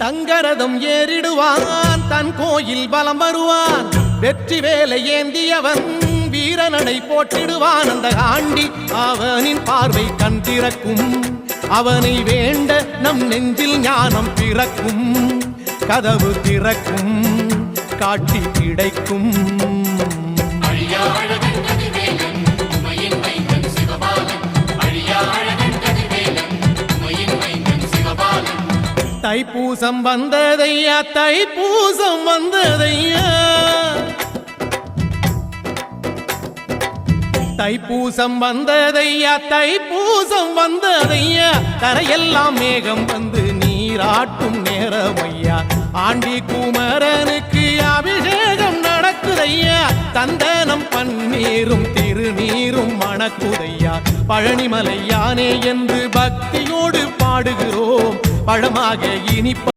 தங்கரதம் ஏறிடுவான் தன் கோயில் பலம் வருவான் வெற்றி வேலை ஏந்தியவன் வீரநடை போட்டிடுவான் அந்த ஆண்டி அவனின் பார்வை கண் திறக்கும் அவனை வேண்ட நம் நெஞ்சில் ஞானம் பிறக்கும் கதவு திறக்கும் காட்சி கிடைக்கும் தைப்பூசம் வந்ததையா தைப்பூசம் வந்ததையா தைப்பூசம் வந்ததையா தைப்பூசம் வந்ததையா கரையெல்லாம் மேகம் வந்து நீராட்டும் நேரமையா ஆண்டி குமரனுக்கு அபிஷேகம் நடக்குதையா சந்தனம் பன்னீரும் திருநீரும் மணக்குதையா பழனிமலை யானே என்று பக்தியோடு பாடுகிறோம் பழமாக இனிப்ப